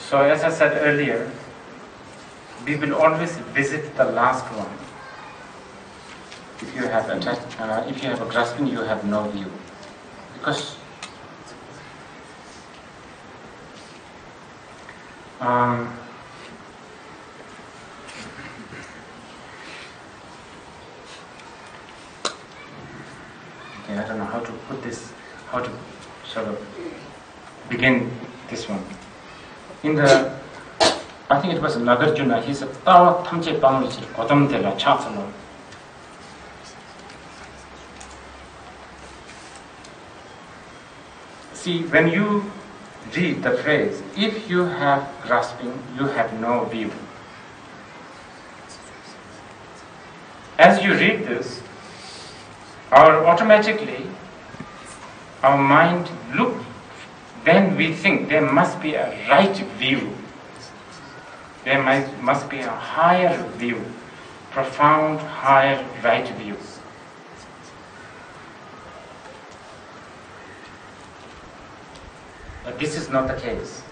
So as I said earlier, we will always visit the last one. If you have a grasping, you have no view, because okay, I don't know how to put this, how to sort of begin this one. In the, I think it was Nagarjuna, he said, "Tawa thamche pamrichir kodam tela chasalo." See, when you read the phrase, if you have grasping, you have no view. As you read this, automatically our mind look, then we think there must be a right view. There must be a higher view, profound, higher right view. But this is not the case.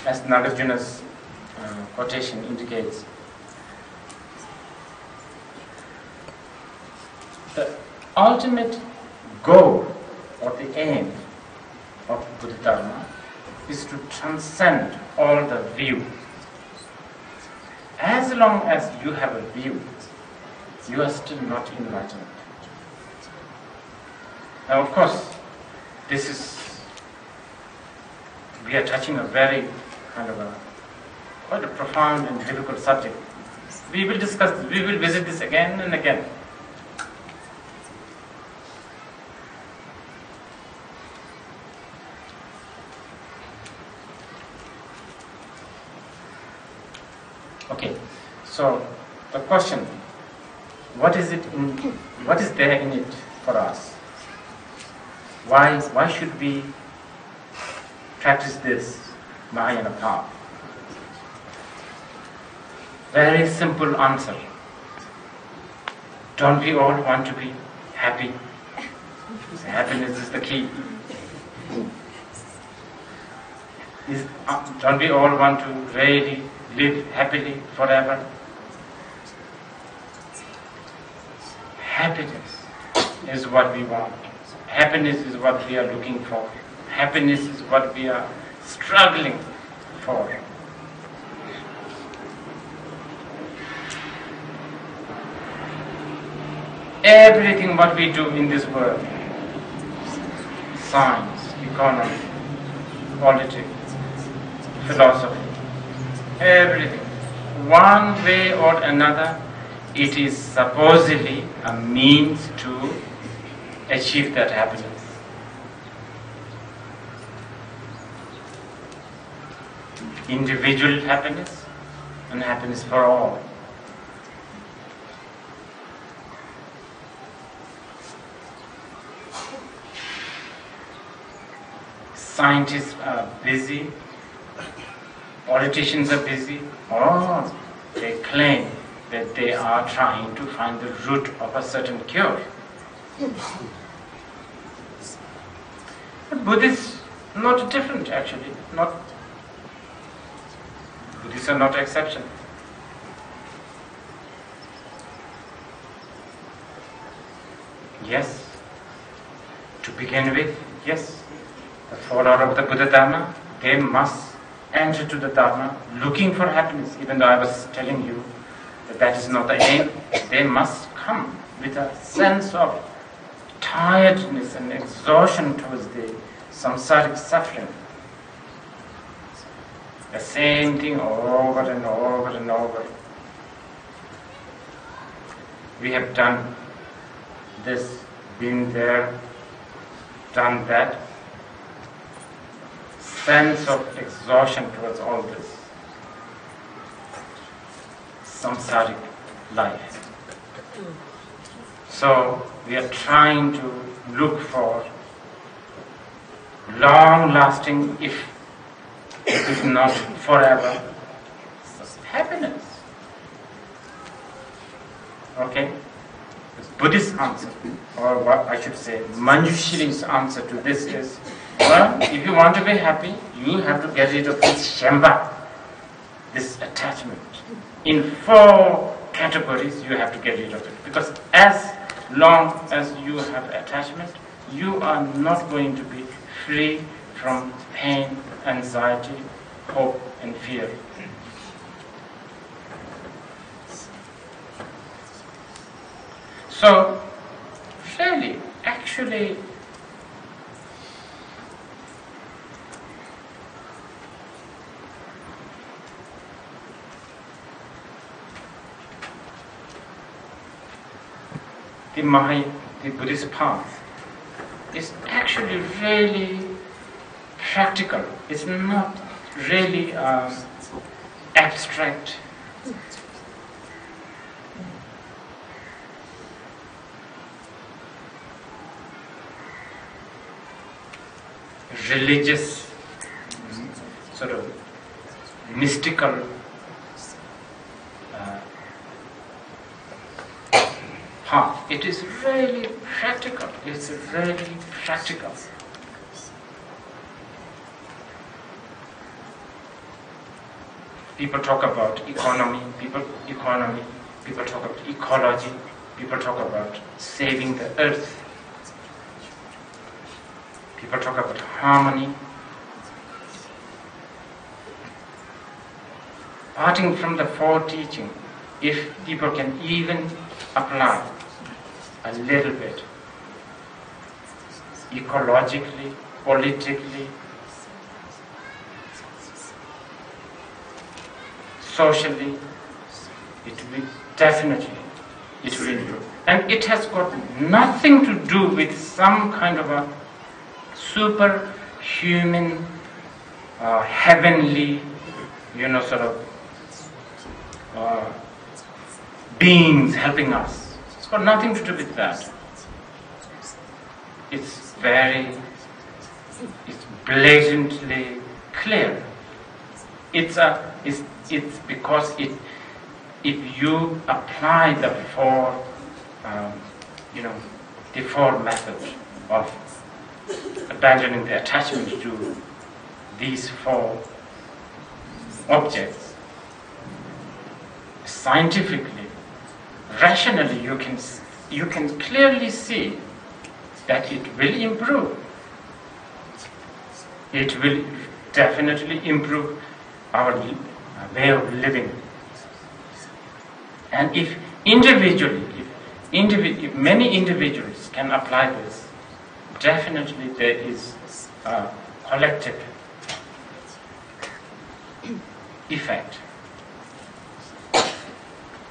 As Nagarjuna's quotation indicates, the ultimate goal or the aim of Buddha Dharma is to transcend all the view. As long as you have a view, you are still not enlightened. Now, of course, we are touching a very kind of quite a profound and difficult subject. We will discuss this, we will visit this again and again. Okay, so the question, what is there in it for us? Why should we practice this Mahayana path? Very simple answer. Don't we all want to be happy? Happiness is the key. Don't we all want to really live happily forever? Happiness is what we want. Happiness is what we are looking for. Happiness is what we are struggling for. Everything what we do in this world, science, economy, politics, philosophy, everything, one way or another, it is supposedly a means to achieve that happiness. Individual happiness and happiness for all. Scientists are busy, politicians are busy, or they claim that they are trying to find the root of a certain cure. But Buddhists not different actually. Buddhists are not exception. Yes, to begin with, yes, the follower of the Buddha Dharma, they must enter to the Dharma looking for happiness, even though I was telling you that that is not the aim. They must come with a sense of tiredness and exhaustion towards the samsaric suffering. The same thing over and over and over. We have done this, been there, done that. Sense of exhaustion towards all this samsaric life. So we are trying to look for long-lasting, if not forever, happiness. Okay? The Buddhist answer, or what I should say, Manjushri's answer to this is, Well, if you want to be happy, you have to get rid of this shamba, this attachment. In 4 categories, you have to get rid of it. Because as long as you have attachment, you are not going to be free from pain, anxiety, hope, and fear. So, really, actually, the Buddhist path is actually really practical. It's not really abstract. Religious, sort of mystical path. It is really practical. It's really practical. People talk about economy, people talk about ecology, people talk about saving the earth, people talk about harmony. Parting from the 4 teaching, if people can even apply a little bit, ecologically, politically, socially, it will definitely, it will improve. And it has got nothing to do with some kind of a superhuman, heavenly, sort of beings helping us. It's got nothing to do with that. It's blatantly clear. It's because if you apply the 4 methods of abandoning the attachment to these 4 objects, scientifically, rationally, you can clearly see that it will improve. It will definitely improve our way of living. And if many individuals can apply this, definitely there is a collective effect.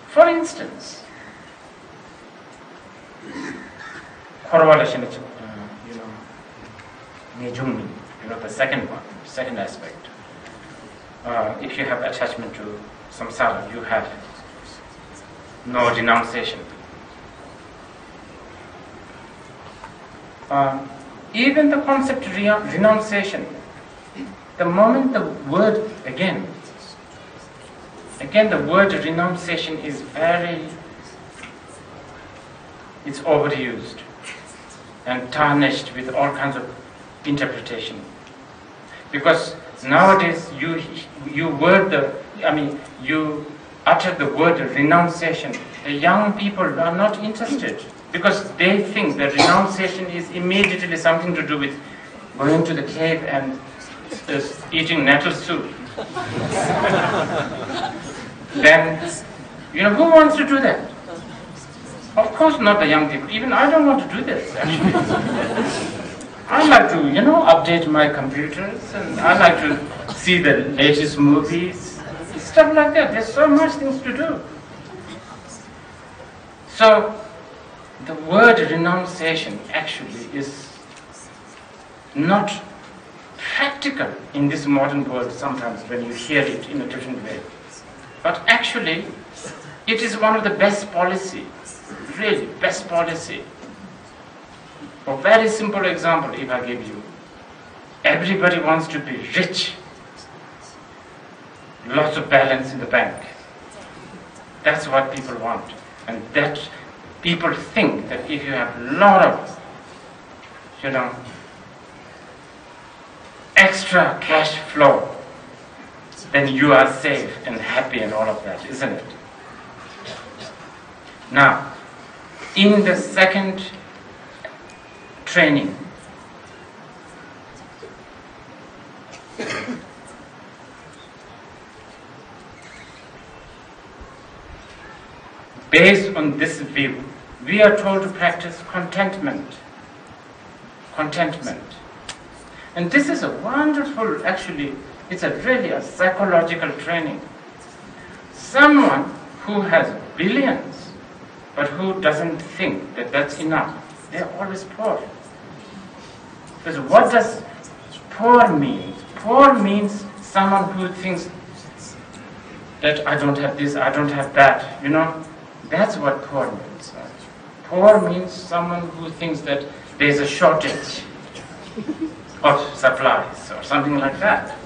For instance, the second aspect. If you have attachment to samsara, you have no renunciation. Even the concept of renunciation, the moment the word, again the word renunciation is it's overused and tarnished with all kinds of interpretation. Because nowadays you utter the word renunciation, the young people are not interested because they think that renunciation is immediately something to do with going to the cave and eating nettle soup. Then, who wants to do that? Of course not the young people. Even I don't want to do this, actually. I like to, update my computers, and I like to see the latest movies, stuff like that. There's so much things to do. So, the word renunciation actually is not practical in this modern world sometimes when you hear it in a different way. But actually, it is one of the best policy, really best policy. A very simple example if I give you. Everybody wants to be rich. Lots of balance in the bank. That's what people want. And that people think that if you have a lot of, extra cash flow, then you are safe and happy and all of that, isn't it? Now, in the second training, based on this view, we are told to practice contentment. Contentment. And this is a wonderful, actually, it's really a psychological training. Someone who has billions, but who doesn't think that that's enough, they're always poor. Because what does poor mean? Poor means someone who thinks that I don't have this, I don't have that, That's what poor means. Poor means someone who thinks that there's a shortage of supplies or something like that.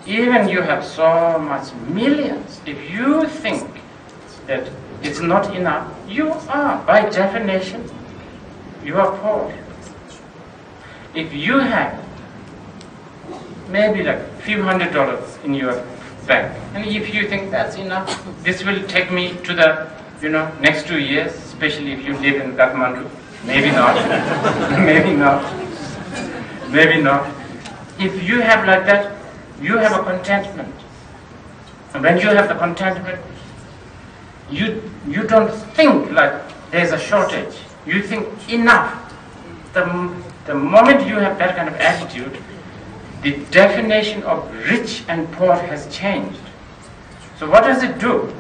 Even you have so much millions, if you think that it's not enough, you are, by definition, you are poor. If you have maybe like a few $100s in your bank, and if you think that's enough, this will take me to the next 2 years, especially if you live in Kathmandu, maybe not, maybe not, maybe not. If you have like that, you have a contentment. And when you have the contentment, you don't think like there's a shortage. You think enough. The moment you have that kind of attitude, the definition of rich and poor has changed. So what does it do?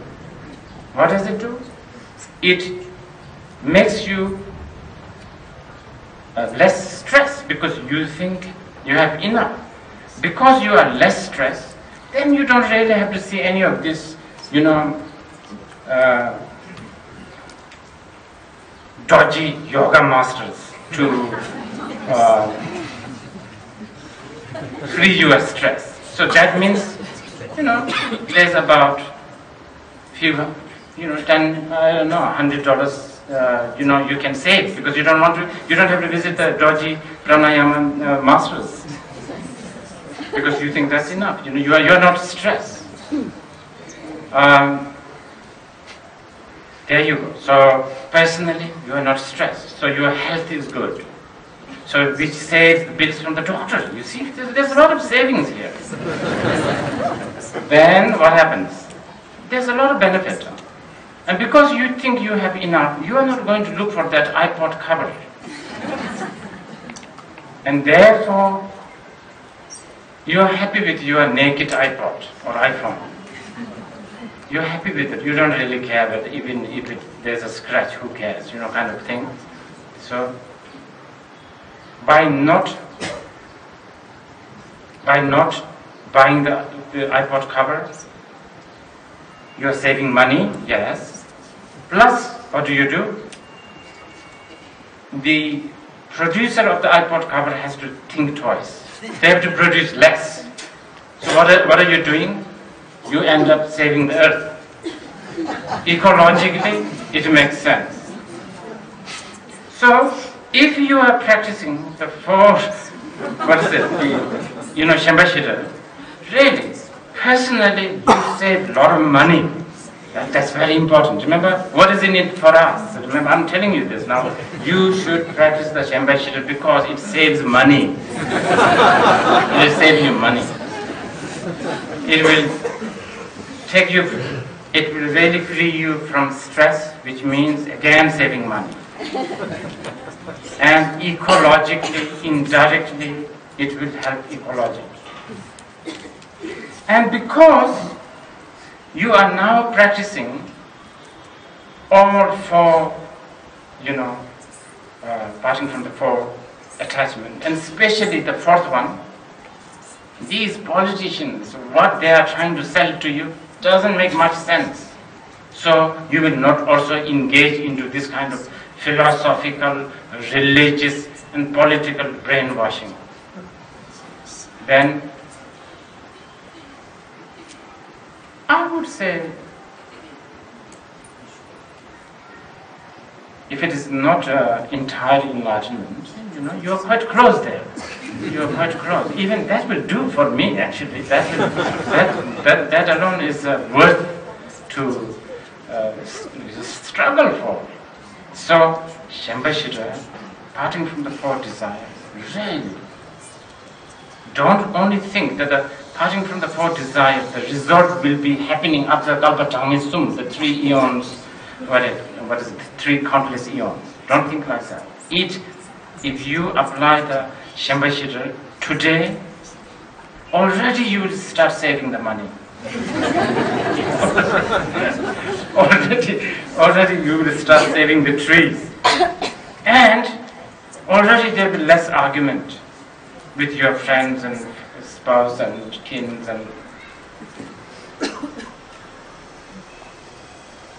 What does it do? It makes you less stressed because you think you have enough. Because you are less stressed, then you don't really have to see any of this, dodgy yoga masters to free your stress. So that means, there's about few, 10, I don't know, $100, you can save because you don't have to visit the dodgy pranayama masters because you think that's enough. You are not stressed. There you go. So personally, you are not stressed. So your health is good. So which saves the bills from the doctor. You see, there's a lot of savings here. Then what happens? There's a lot of benefit. And because you think you have enough, you are not going to look for that iPod cover. And therefore, you are happy with your naked iPod or iPhone. You're happy with it. You don't really care, but even if there's a scratch, who cares, kind of thing. So, by not buying the iPod cover, you're saving money, yes. Plus, what do? The producer of the iPod cover has to think twice. They have to produce less. So what are you doing? You end up saving the earth. Ecologically, it makes sense. So, if you are practicing the four, Shambhashira, really, personally, you save a lot of money. That's very important. Remember, what is in it for us? Remember, I'm telling you this now. You should practice the Shambhashira because it saves money. It will save you money. It will really free you from stress, which means again saving money. And ecologically, indirectly, it will help ecologically. And because you are now practicing all four, parting from the four attachment, and especially the fourth one, these politicians, what they are trying to sell to you doesn't make much sense. So you will not also engage into this kind of philosophical, religious, and political brainwashing. Then I would say, if it is not entire enlightenment, you are quite close there. You are quite cross. Even that will do for me, actually. That alone is worth to struggle for. So, Shambhashira, parting from the four desires, really, don't only think that the parting from the four desires, the result will be happening after Kalpatamisum, the 3 eons, what is it, 3 countless eons. Don't think like that. If you apply the Shambhashira today, already you will start saving the money. already you will start saving the trees. And already there will be less argument with your friends and spouse and kins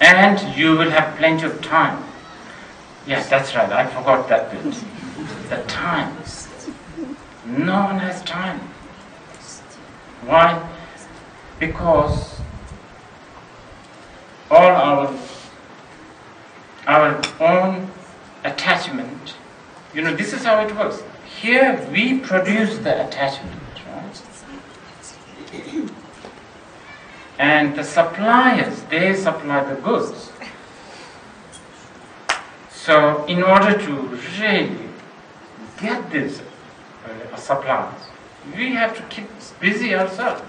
and you will have plenty of time. Yes, that's right, I forgot that bit. The time. No one has time. Why? Because all our own attachment, this is how it works. Here we produce the attachment, right? And the suppliers, they supply the goods. So in order to really get this supplies, we have to keep busy ourselves.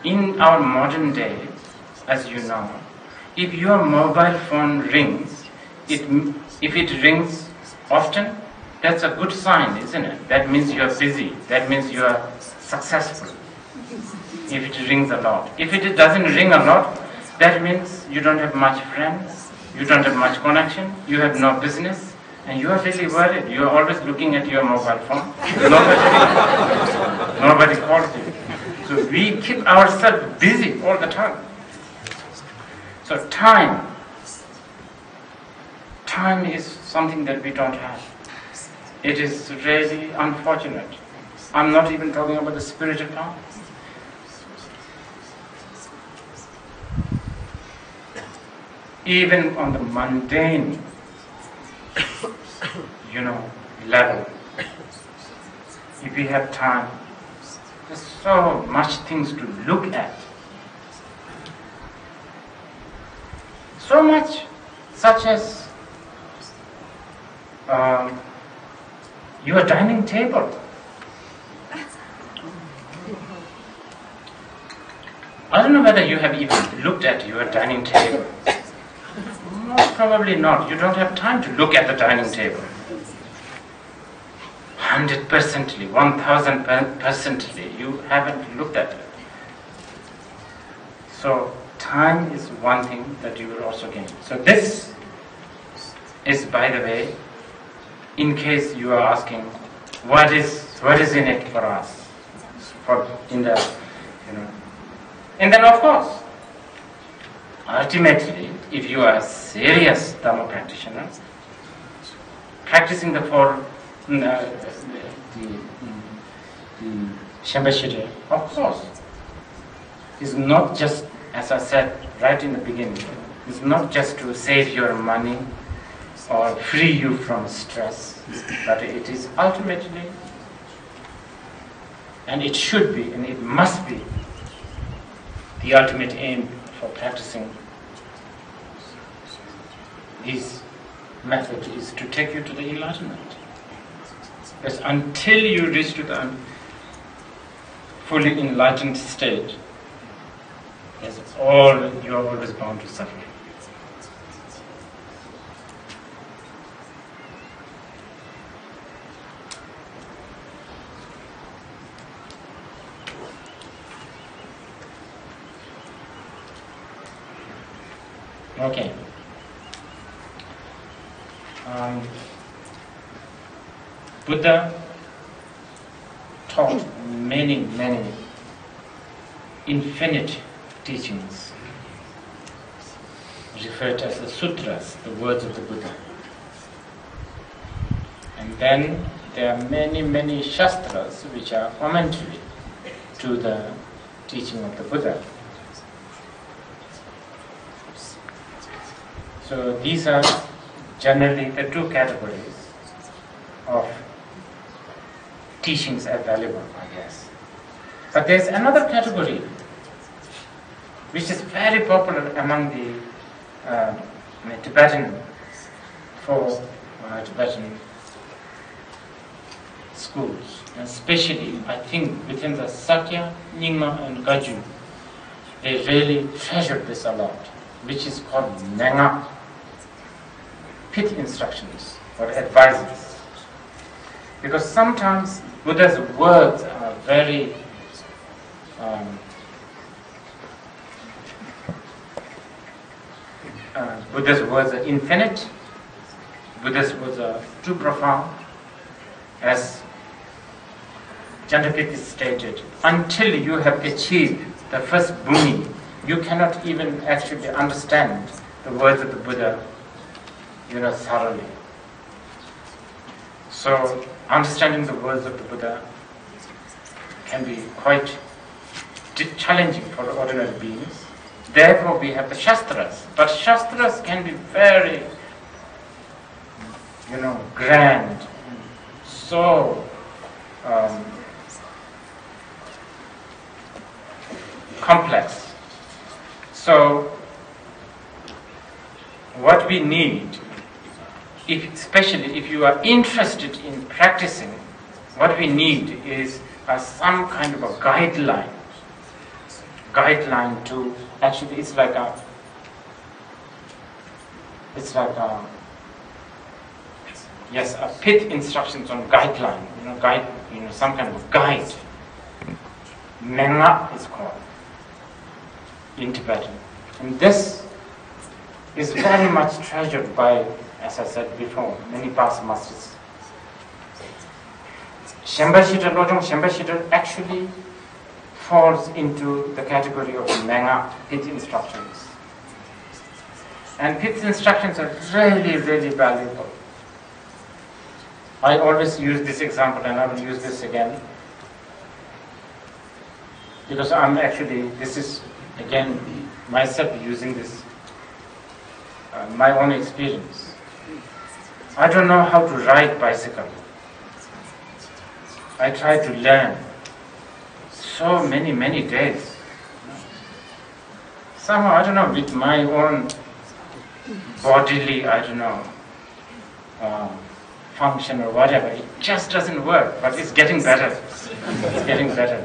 In our modern day, as you know, if your mobile phone rings, if it rings often, that's a good sign, isn't it? That means you are busy. That means you are successful. If it rings a lot. If it doesn't ring a lot, that means you don't have much friends, you don't have much connection, you have no business, and you are really worried. You are always looking at your mobile phone. Nobody calls you. So we keep ourselves busy all the time. So time is something that we don't have. It is really unfortunate. I'm not even talking about the spiritual time. Even on the mundane, level, if we have time, there's so much things to look at. So much, such as your dining table. I don't know whether you have even looked at your dining table. Most probably not. You don't have time to look at the dining table. 100%, 1000%, you haven't looked at it. So time is one thing that you will also gain. So this is, by the way, in case you are asking, what is in it for us? And then of course, ultimately, if you are a serious Dhamma practitioner, practicing the Shambhashira, of course, is not just, as I said right in the beginning, is not just to save your money or free you from stress, but it is ultimately, and it should be, and it must be, the ultimate aim for practicing this method is to take you to the enlightenment. Because until you reach to the fully enlightened state, you are always bound to suffer. Okay. Buddha taught many infinite teachings, referred to as the sutras, the words of the Buddha. And then there are many shastras which are commentary to the teaching of the Buddha. So these are generally the two categories. of teachings available, I guess. But there's another category which is very popular among the Tibetan schools, especially I think within the Sakya, Nyingma and Gaju. They really treasure this a lot, which is called Menga, pit instructions or advices. Because sometimes Buddha's words are very Buddha's words are infinite, Buddha's words are too profound, as Chandrakirti stated, until you have achieved the first bhumi, you cannot even actually understand the words of the Buddha, thoroughly. So, understanding the words of the Buddha can be quite challenging for ordinary beings. Therefore, we have the Shastras. But Shastras can be very, grand, so complex. So, what we need, especially if you are interested in practicing, what we need is some kind of a guideline to actually, it's like a pit instructions on guideline, some kind of guide. Menga is called in Tibetan. And this is very much treasured by, as I said before, many past masters. Shambhashita, Lojong Shambhashita actually falls into the category of Menga, pit instructions. And pit instructions are really, really valuable. I always use this example, and I will use this again, because this is again myself using this, my own experience. I don't know how to ride bicycle. I tried to learn so many days. Somehow, I don't know, with my own bodily, function or whatever, it just doesn't work, but it's getting better. It's getting better.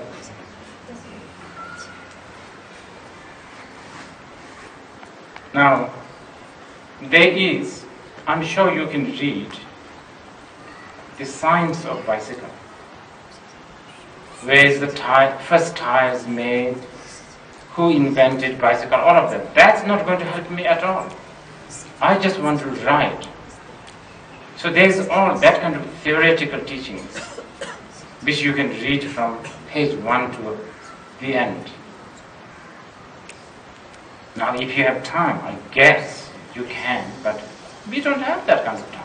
Now, there is, I'm sure you can read the science of bicycle. Where is the first tires made? Who invented bicycle? All of them. That's not going to help me at all. I just want to ride. So there's all that kind of theoretical teachings which you can read from page 1 to the end. Now if you have time, I guess you can, but we don't have that kind of time.